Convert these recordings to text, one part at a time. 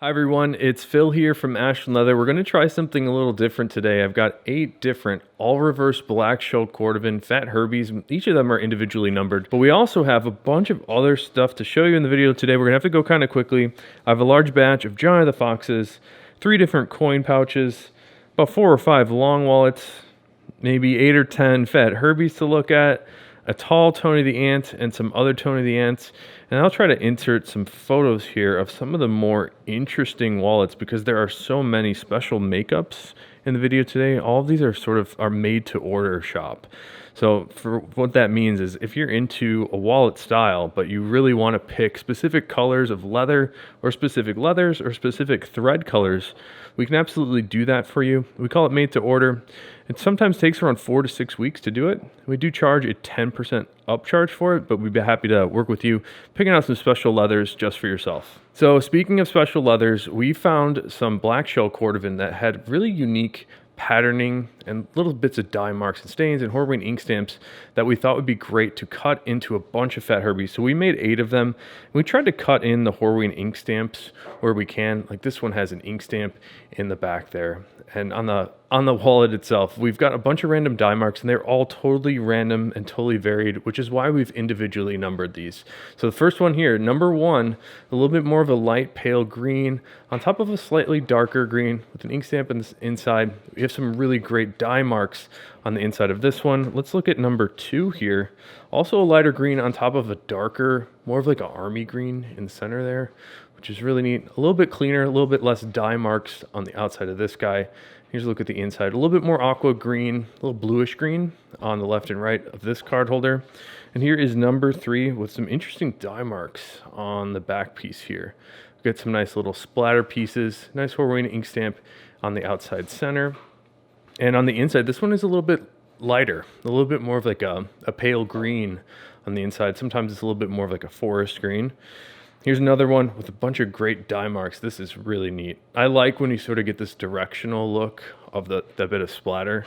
Hi everyone, it's Phil here from Ashland Leather. We're going to try something a little different today. I've got 8 different all-reverse black shell Cordovan fat Herbies. Each of them are individually numbered, but we also have a bunch of other stuff to show you in the video today. We're going to have to go kind of quickly. I have a large batch of Johnny the Foxes, 3 different coin pouches, about 4 or 5 long wallets, maybe 8 or 10 fat Herbies to look at, a tall Tony the Ant, and some other Tony the Ants. And I'll try to insert some photos here of some of the more interesting wallets because there are so many special makeups in the video today. All of these are made to order shop. So for what that means is if you're into a wallet style, but you really want to pick specific colors of leather or specific leathers or specific thread colors, we can absolutely do that for you. We call it made to order. It sometimes takes around 4 to 6 weeks to do it. We do charge a 10% upcharge for it, but we'd be happy to work with you picking out some special leathers just for yourself. So speaking of special leathers, we found some black shell Cordovan that had really unique patterning and little bits of dye marks and stains and Horween ink stamps that we thought would be great to cut into a bunch of fat Herbies. So we made 8 of them. We tried to cut in the Horween ink stamps where we can. Like this one has an ink stamp in the back there. And on the wallet itself, we've got a bunch of random dye marks, and they're all totally random and totally varied, which is why we've individually numbered these. So the first one here, number 1, a little bit more of a light pale green on top of a slightly darker green with an ink stamp in the inside. We have some really great dye marks on the inside of this one. Let's look at number 2 here. Also a lighter green on top of a darker, more of like an army green in the center there, which is really neat. A little bit cleaner, a little bit less dye marks on the outside of this guy. Here's a look at the inside. A little bit more aqua green, a little bluish green on the left and right of this card holder. And here is number 3 with some interesting dye marks on the back piece here. We got some nice little splatter pieces, nice Horween ink stamp on the outside center. And on the inside, this one is a little bit lighter, a little bit more of like a pale green on the inside. Sometimes it's a little bit more of like a forest green. Here's another one with a bunch of great dye marks. This is really neat. I like when you sort of get this directional look of that bit of splatter.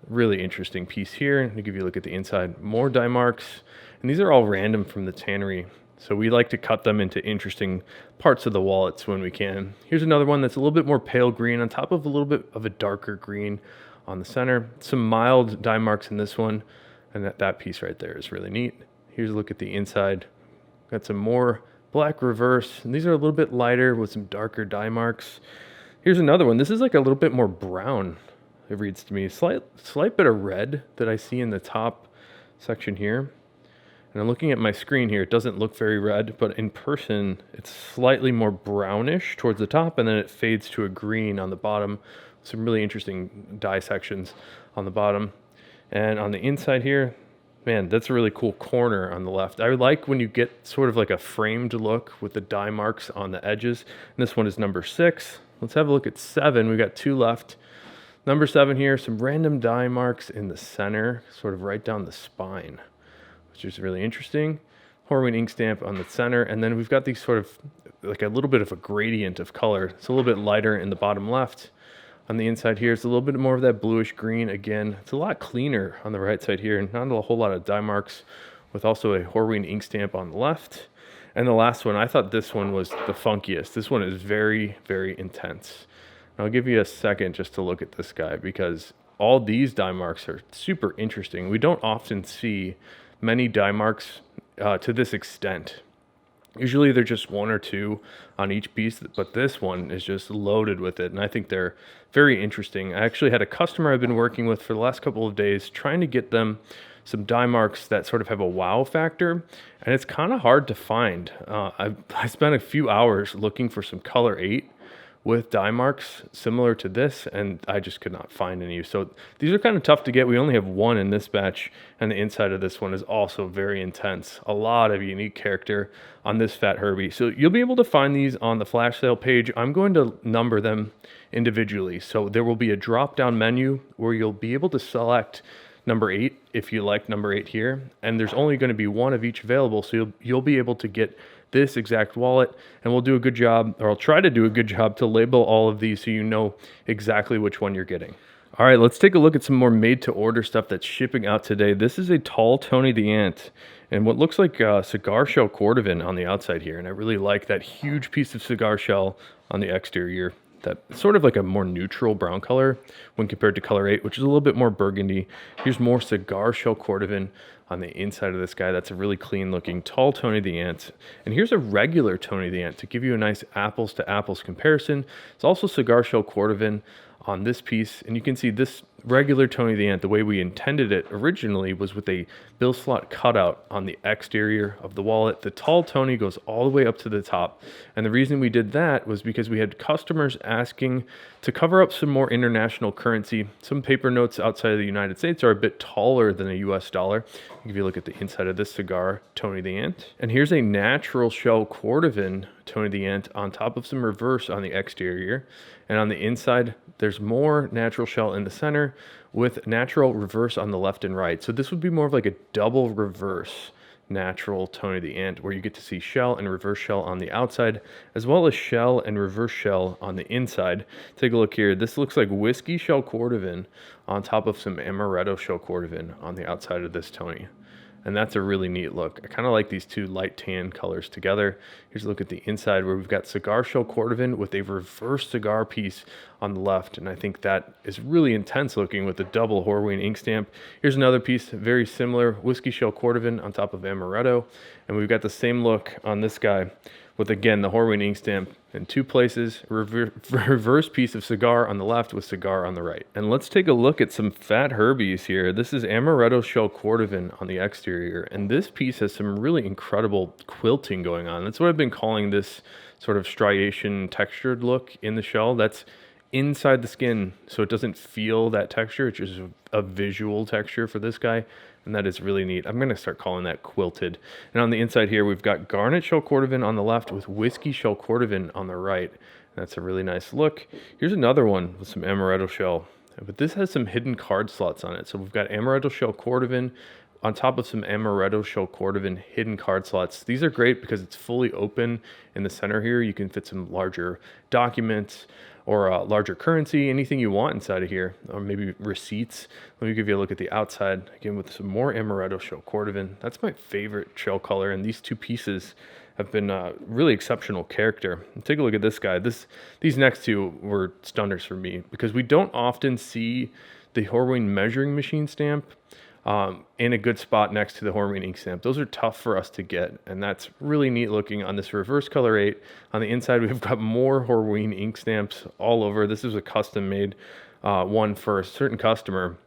Really interesting piece here. To give you a look at the inside, more dye marks. And these are all random from the tannery. So we like to cut them into interesting parts of the wallets when we can. Here's another one that's a little bit more pale green on top of a little bit of a darker green on the center. Some mild dye marks in this one. And that piece right there is really neat. Here's a look at the inside. Got some more black reverse, and these are a little bit lighter with some darker dye marks. Here's another one. This is like a little bit more brown, it reads to me. Slight bit of red that I see in the top section here. And I'm looking at my screen here. It doesn't look very red, but in person, it's slightly more brownish towards the top, and then it fades to a green on the bottom. Some really interesting dye sections on the bottom. And on the inside here, man, that's a really cool corner on the left. I like when you get sort of like a framed look with the dye marks on the edges. And this one is number 6. Let's have a look at 7. We've got 2 left. Number 7 here, some random dye marks in the center, sort of right down the spine, which is really interesting. Horween ink stamp on the center. And then we've got these sort of like a little bit of a gradient of color. It's a little bit lighter in the bottom left. On the inside here, it's a little bit more of that bluish green again. It's a lot cleaner on the right side here, and not a whole lot of dye marks, with also a Horween ink stamp on the left. And the last one, I thought this one was the funkiest. This one is very, very intense. And I'll give you a second just to look at this guy, because all these dye marks are super interesting. We don't often see many dye marks to this extent. Usually they're just 1 or 2 on each piece, but this one is just loaded with it, and I think they're very interesting. I actually had a customer I've been working with for the last couple of days trying to get them some dye marks that sort of have a wow factor, and it's kind of hard to find. I spent a few hours looking for some color 8 with dye marks similar to this, and I just could not find any. So these are kind of tough to get. We only have 1 in this batch, and the inside of this one is also very intense. A lot of unique character on this fat Herbie. So you'll be able to find these on the flash sale page. I'm going to number them individually. So there will be a drop-down menu where you'll be able to select number 8 if you like number 8 here, and there's only going to be 1 of each available, so you'll be able to get this exact wallet, and we'll do a good job, or I'll try to do a good job to label all of these so you know exactly which one you're getting. All right, let's take a look at some more made-to-order stuff that's shipping out today. This is a tall Tony the Ant, and what looks like cigar shell Cordovan on the outside here, and I really like that huge piece of cigar shell on the exterior. That sort of like a more neutral brown color when compared to color 8, which is a little bit more burgundy. Here's more cigar shell Cordovan on the inside of this guy. That's a really clean looking tall Tony the Ant. And here's a regular Tony the Ant to give you a nice apples to apples comparison. It's also cigar shell Cordovan on this piece, and you can see this regular Tony the Ant, the way we intended it originally was with a bill slot cutout on the exterior of the wallet. The tall Tony goes all the way up to the top, and the reason we did that was because we had customers asking to cover up some more international currency. Some paper notes outside of the United States are a bit taller than a US dollar. If you look at the inside of this cigar, Tony the Ant, and here's a natural shell Cordovan Tony the Ant on top of some reverse on the exterior, and on the inside there's more natural shell in the center with natural reverse on the left and right. So this would be more of like a double reverse natural Tony the Ant, where you get to see shell and reverse shell on the outside, as well as shell and reverse shell on the inside. Take a look here. This looks like whiskey shell Cordovan on top of some amaretto shell Cordovan on the outside of this Tony. And that's a really neat look. I kind of like these two light tan colors together. Here's a look at the inside where we've got cigar shell Cordovan with a reverse cigar piece on the left. And I think that is really intense looking with the double Horween ink stamp. Here's another piece, very similar, whiskey shell Cordovan on top of amaretto. And we've got the same look on this guy with, again, the Horween ink stamp in two places, reverse piece of cigar on the left with cigar on the right. And let's take a look at some fat Herbies here. This is amaretto shell Cordovan on the exterior, and this piece has some really incredible quilting going on. That's what I've been calling this sort of striation textured look in the shell. That's inside the skin, so it doesn't feel that texture. It's just a visual texture for this guy, and that is really neat. I'm going to start calling that quilted. And on the inside here, we've got garnet shell Cordovan on the left with whiskey shell Cordovan on the right. That's a really nice look. Here's another one with some amaretto shell, but this has some hidden card slots on it. So we've got amaretto shell Cordovan on top of some amaretto shell Cordovan hidden card slots. These are great because it's fully open in the center here. You can fit some larger documents or larger currency, anything you want inside of here, or maybe receipts. Let me give you a look at the outside, again, with some more amaretto shell Cordovan. That's my favorite shell color, and these two pieces have been really exceptional character. And take a look at this guy. These next two were stunners for me because we don't often see the Horween measuring machine stamp in a good spot next to the Horween ink stamp. Those are tough for us to get, and that's really neat looking on this reverse color 8. On the inside, we've got more Horween ink stamps all over. This is a custom made one for a certain customer,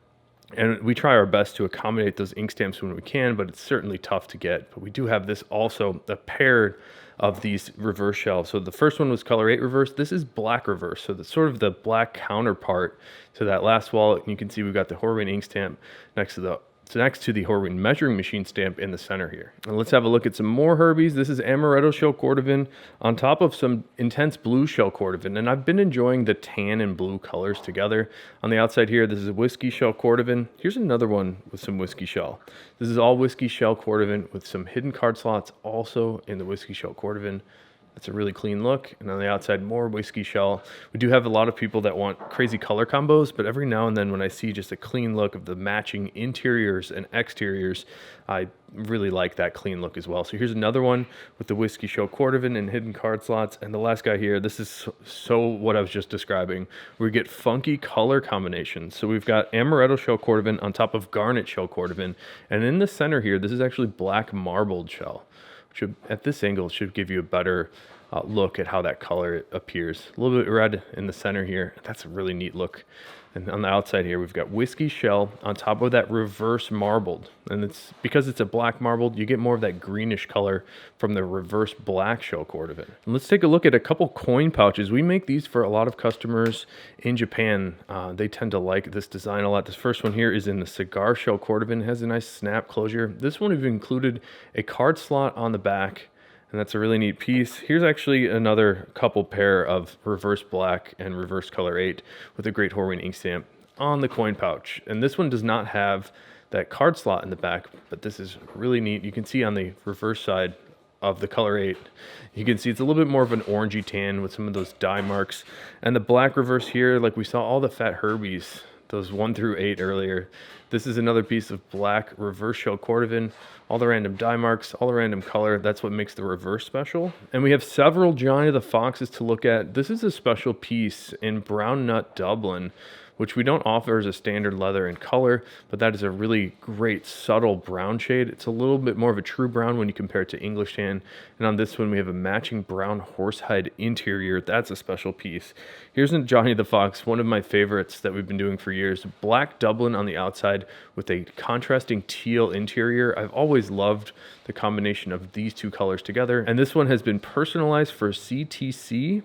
and we try our best to accommodate those ink stamps when we can, but it's certainly tough to get. But we do have this also, a pair of these reverse shells. So the first one was color 8 reverse. This is black reverse. So that's sort of the black counterpart to that last wallet. You can see we've got the Horween ink stamp next to the Horween measuring machine stamp in the center here. And let's have a look at some more Herbies. This is amaretto shell Cordovan on top of some intense blue shell Cordovan. And I've been enjoying the tan and blue colors together. On the outside here, this is a whiskey shell Cordovan. Here's another one with some whiskey shell. This is all whiskey shell Cordovan with some hidden card slots also in the whiskey shell Cordovan. That's a really clean look. And on the outside, more whiskey shell. We do have a lot of people that want crazy color combos, but every now and then when I see just a clean look of the matching interiors and exteriors, I really like that clean look as well. So here's another one with the whiskey shell Cordovan and hidden card slots. And the last guy here, this is so what I was just describing. We get funky color combinations. So we've got amaretto shell Cordovan on top of garnet shell Cordovan. And in the center here, this is actually black marbled shell. At this angle, should give you a better look at how that color appears. A little bit red in the center here. That's a really neat look. And on the outside here, we've got whiskey shell on top of that reverse marbled. And it's because it's a black marbled, you get more of that greenish color from the reverse black shell Cordovan. And let's take a look at a couple coin pouches. We make these for a lot of customers in Japan. They tend to like this design a lot. This first one here is in the cigar shell Cordovan. It has a nice snap closure. This one we've included a card slot on the back, and that's a really neat piece. Here's actually another couple pair of reverse black and reverse color 8 with a great Horween ink stamp on the coin pouch. And this one does not have that card slot in the back, but this is really neat. You can see on the reverse side of the color 8, you can see it's a little bit more of an orangey tan with some of those dye marks. And the black reverse here, like we saw all the fat Herbies, those 1 through 8 earlier. This is another piece of black reverse shell Cordovan, all the random dye marks, all the random color. That's what makes the reverse special. And we have several Johnny of the Foxes to look at. This is a special piece in brown nut Dublin, which we don't offer as a standard leather in color, but that is a really great subtle brown shade. It's a little bit more of a true brown when you compare it to English tan. And on this one, we have a matching brown horsehide interior. That's a special piece. Here's a Johnny the Fox, one of my favorites that we've been doing for years. Black Dublin on the outside with a contrasting teal interior. I've always loved the combination of these two colors together. And this one has been personalized for CTC.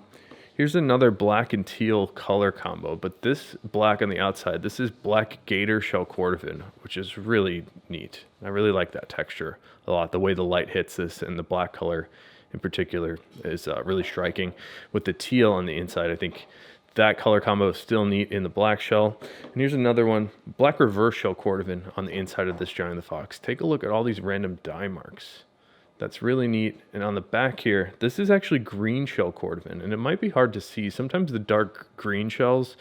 Here's another black and teal color combo, but this black on the outside, this is black gator shell Cordovan, which is really neat. I really like that texture a lot. The way the light hits this and the black color in particular is really striking. With the teal on the inside, I think that color combo is still neat in the black shell. And here's another one, black reverse shell Cordovan on the inside of this Johnny the Fox. Take a look at all these random dye marks. That's really neat. And on the back here, this is actually green shell Cordovan, and it might be hard to see. Sometimes the dark green shells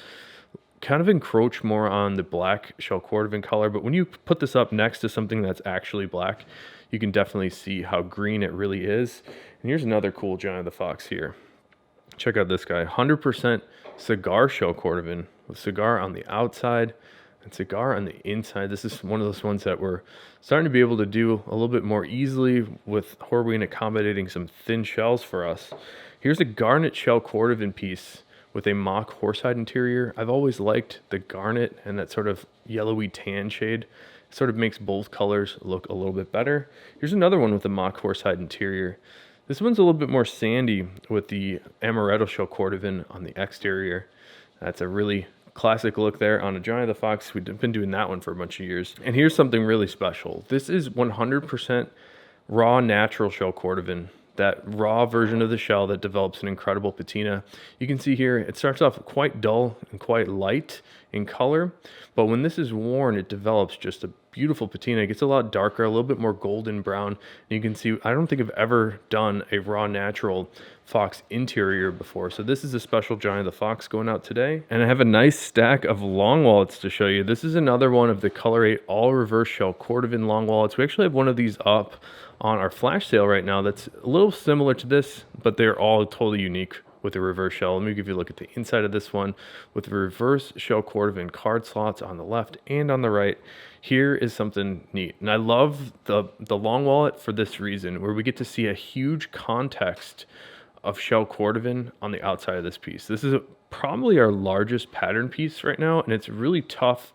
kind of encroach more on the black shell Cordovan color, but when you put this up next to something that's actually black, you can definitely see how green it really is. And here's another cool Johnny the Fox here. Check out this guy, 100% cigar shell Cordovan with cigar on the outside and cigar on the inside. This is one of those ones that we're starting to be able to do a little bit more easily with Herbies accommodating some thin shells for us. Here's a garnet shell Cordovan piece with a mock horsehide interior. I've always liked the garnet and that sort of yellowy tan shade. It sort of makes both colors look a little bit better. Here's another one with a mock horsehide interior. This one's a little bit more sandy with the amaretto shell Cordovan on the exterior. That's a really classic look there on a Johnny the Fox. We've been doing that one for a bunch of years. And here's something really special. This is 100% raw natural shell Cordovan, that raw version of the shell that develops an incredible patina. You can see here, it starts off quite dull and quite light in color, but when this is worn, it develops just a beautiful patina. It gets a lot darker, a little bit more golden brown. And you can see, I don't think I've ever done a raw natural Fox interior before. So this is a special Johnny the Fox going out today. And I have a nice stack of long wallets to show you. This is another one of the Color 8 all reverse shell Cordovan long wallets. We actually have one of these up on our flash sale right now that's a little similar to this, but they're all totally unique with the reverse shell. Let me give you a look at the inside of this one with the reverse shell Cordovan card slots on the left and on the right. Here is something neat. And I love the long wallet for this reason, where we get to see a huge context of shell Cordovan on the outside of this piece. This is probably our largest pattern piece right now, and it's really tough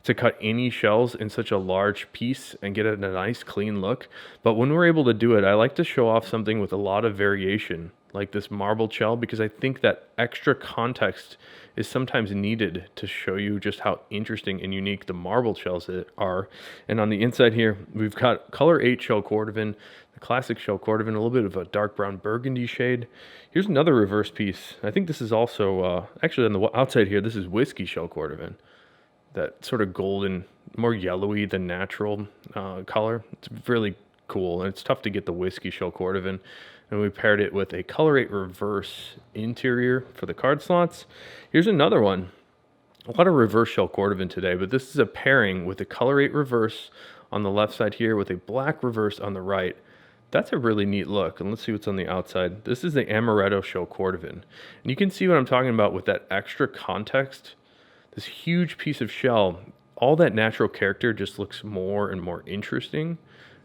to cut any shells in such a large piece and get it a nice clean look. But when we're able to do it, I like to show off something with a lot of variation, like this marbled shell, because I think that extra context is sometimes needed to show you just how interesting and unique the marbled shells are. And on the inside here, we've got Color 8 shell Cordovan, the classic shell Cordovan, a little bit of a dark brown burgundy shade. Here's another reverse piece. I think this is also, actually on the outside here, this is whiskey shell Cordovan. That sort of golden, more yellowy than natural color. It's really cool, and it's tough to get the whiskey shell Cordovan. And we paired it with a Color 8 reverse interior for the card slots. Here's another one. A lot of reverse shell Cordovan today, but this is a pairing with the Color 8 reverse on the left side here with a black reverse on the right. That's a really neat look. And let's see what's on the outside. This is the amaretto shell Cordovan. And you can see what I'm talking about with that extra context. This huge piece of shell, all that natural character just looks more and more interesting.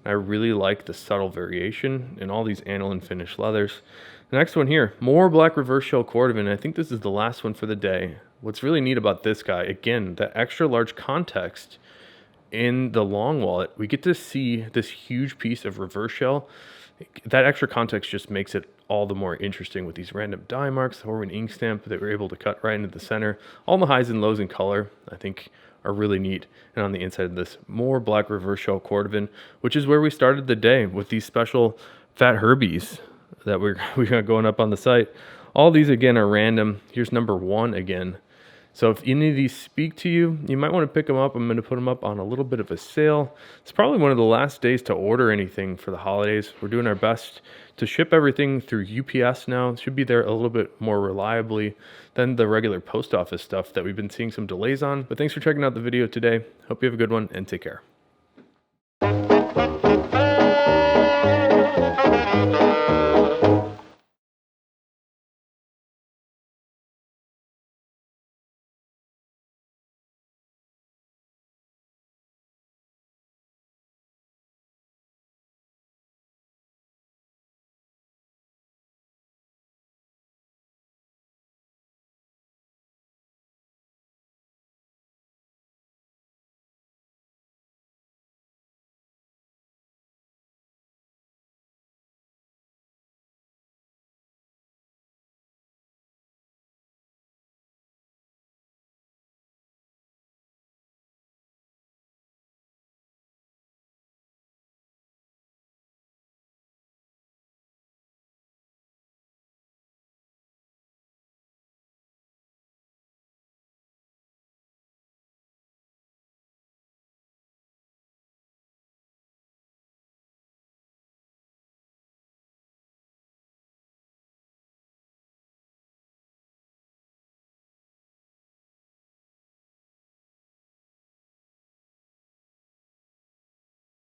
I really like the subtle variation in all these aniline finished leathers. The next one here, more black reverse shell Cordovan. I think this is the last one for the day. What's really neat about this guy, again, that extra large context in the long wallet, we get to see this huge piece of reverse shell. That extra context just makes it all the more interesting with these random dye marks, the Herbies ink stamp that we're able to cut right into the center. All the highs and lows in color, I think, are really neat. And on the inside of this, more black reverse shell Cordovan, which is where we started the day with these special fat Herbies that we got going up on the site. All these again are random. Here's number 1 again. So if any of these speak to you, you might want to pick them up. I'm going to put them up on a little bit of a sale. It's probably one of the last days to order anything for the holidays. We're doing our best to ship everything through UPS now. It should be there a little bit more reliably than the regular post office stuff that we've been seeing some delays on. But thanks for checking out the video today. Hope you have a good one and take care.